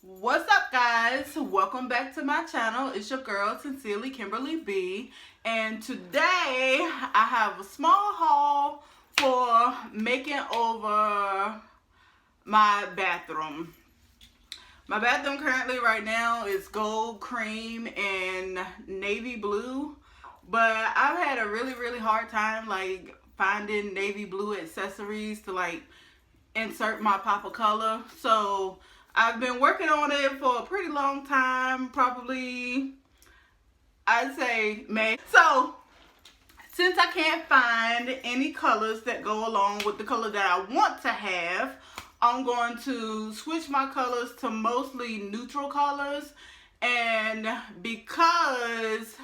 What's up, guys? Welcome back to my channel. It's your girl Sincerely Kimberly B, and today I have a small haul for making over my bathroom. My bathroom currently right now is gold, cream, and navy blue, but I've had a really hard time finding navy blue accessories to insert my pop of color. So I've been working on it for a pretty long time, probably I'd say May. So since I can't find any colors that go along with the color that I want to have, I'm going to switch my colors to mostly neutral colors. And because,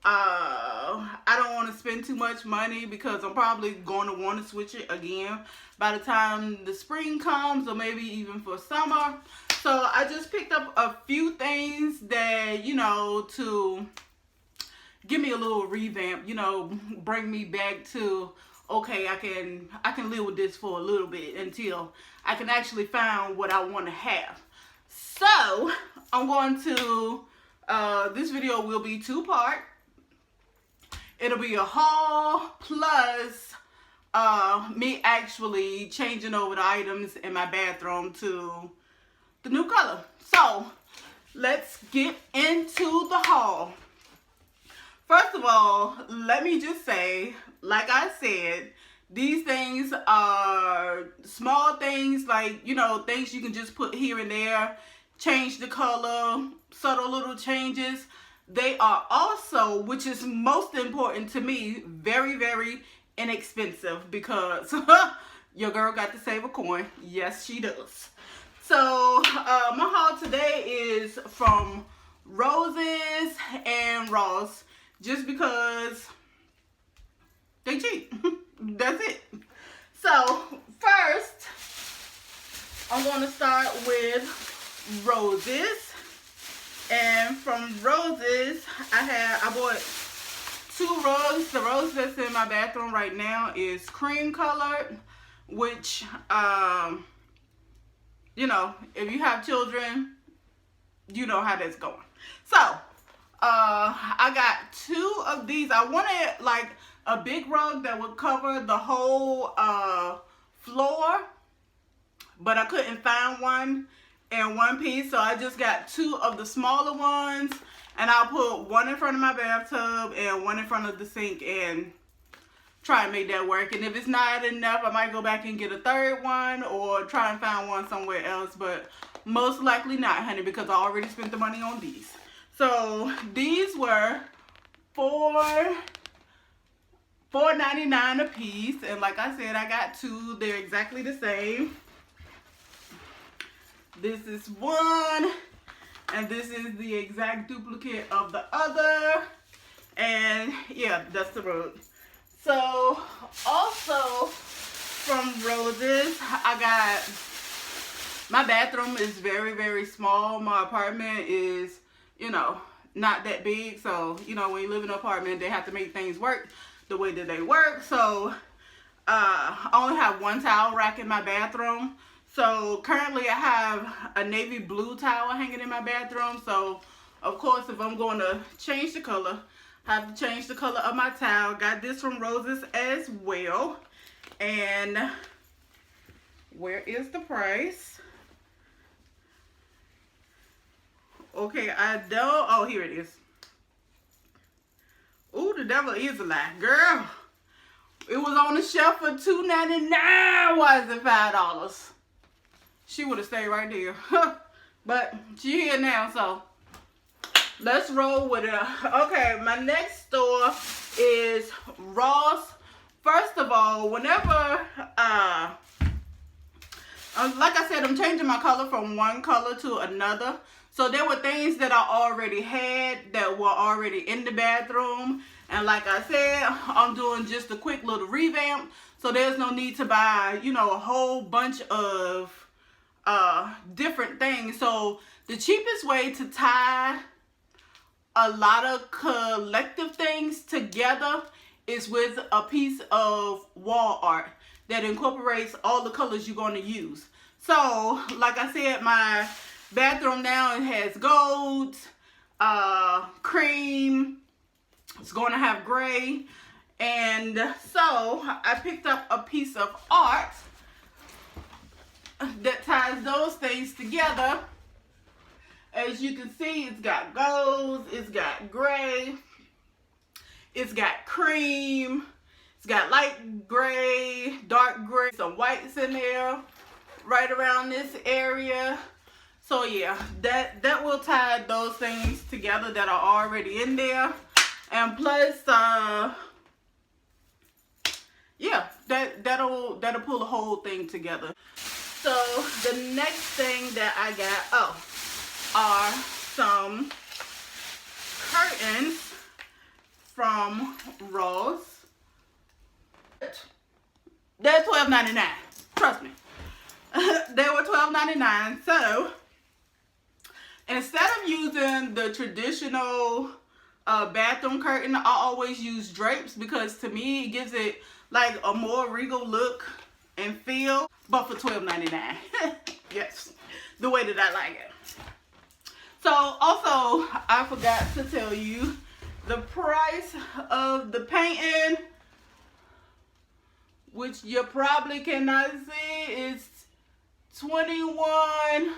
I don't want to spend too much money, because I'm probably going to want to switch it again by the time the spring comes, or maybe even for summer. So I just picked up a few things that, to give me a little revamp, bring me back to, okay, I can live with this for a little bit until I can actually find what I want to have. So I'm going to, this video will be two-part. It'll be a haul plus me actually changing over the items in my bathroom to the new color. So let's get into the haul. First of all, let me just say, like I said, these things are small things, things you can just put here and there, change the color, subtle little changes. They are also, which is most important to me, very inexpensive, because your girl got to save a coin. Yes, she does. So my haul today is from Roses and Ross, just because they cheap. That's it. So first, I'm going to start with Roses. And from Roses, I bought two rugs. The rose that's in my bathroom right now is cream colored, which, if you have children, you know how that's going. So, I got two of these. I wanted like a big rug that would cover the whole floor, but I couldn't find one in one piece, so I just got two of the smaller ones, and I'll put one in front of my bathtub and one in front of the sink and try and make that work. And if it's not enough, I might go back and get a third one or try and find one somewhere else, but most likely not, honey, because I already spent the money on these. So these were $4.99 a piece, and like I said, I got two. They're exactly the same. This is one, and this is the exact duplicate of the other. And yeah, that's the rug. So also from Roses, I got, my bathroom is very small. My apartment is, not that big. So, when you live in an apartment, they have to make things work the way that they work. So I only have one towel rack in my bathroom. So currently I have a navy blue towel hanging in my bathroom. So of course, if I'm going to change the color, I have to change the color of my towel. Got this from Roses as well. And where is the price? Okay, I don't, oh, here it is. Ooh, the devil is a lie. Girl, it was on the shelf for $2.99. Why is it $5? She would have stayed right there. But she here now, so let's roll with it. Okay, my next store is Ross. First of all, whenever, like I said, I'm changing my color from one color to another. So there were things that I already had that were already in the bathroom. And like I said, I'm doing just a quick little revamp. So there's no need to buy, a whole bunch of different things. So the cheapest way to tie a lot of collective things together is with a piece of wall art that incorporates all the colors you're going to use. So, like I said, my bathroom now, it has gold, cream, it's going to have gray. And so, I picked up a piece of art that ties those things together. As you can see, it's got gold, it's got gray, it's got cream, it's got light gray, dark gray, some whites in there, right around this area. So yeah, that will tie those things together that are already in there. And plus, yeah, that'll pull the whole thing together. So the next thing that I got, are some curtains from Ross. They're $12.99. Trust me. They were $12.99. So instead of using the traditional bathroom curtain, I always use drapes because to me it gives it like a more regal look and feel. But for $12.99. Yes, the way that I like it. So also, I forgot to tell you the price of the painting, which you probably cannot see, is $21.95.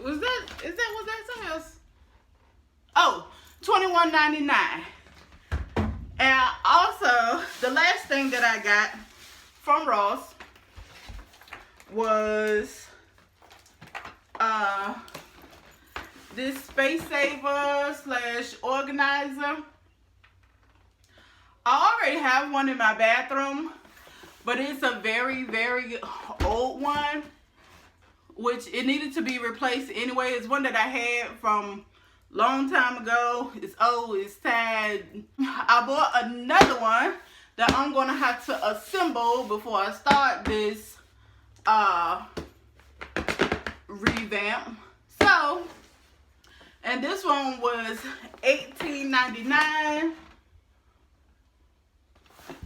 Was that something else? Oh, $21.99. And also, the last thing that I got from Ross was this space saver / organizer. I already have one in my bathroom, but it's a very, very old one, which it needed to be replaced anyway. It's one that I had from long time ago. It's old, it's sad. I bought another one that I'm gonna have to assemble before I start this revamp. So, and this one was $18.99.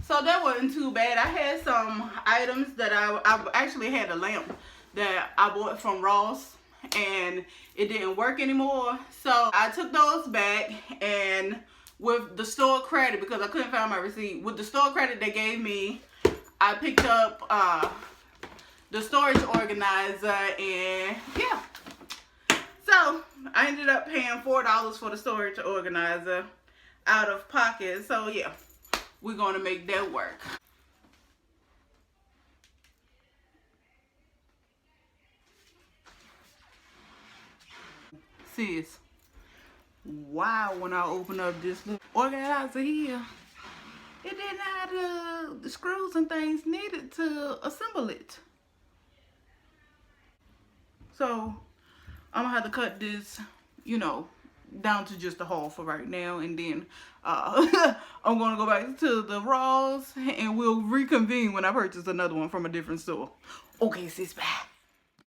So that wasn't too bad. I had some items that I actually had a lamp that I bought from Ross and it didn't work anymore. So I took those back, and with the store credit, because I couldn't find my receipt, with the store credit they gave me, I picked up the storage organizer, and yeah. So I ended up paying $4 for the storage organizer out of pocket. So yeah, we're gonna make that work. Sis, wow, when I open up this little organizer here, it didn't have the screws and things needed to assemble it. So I'm gonna have to cut this, down to just a haul for right now, and then I'm gonna go back to the Ross and we'll reconvene when I purchase another one from a different store. Okay, sis, bye.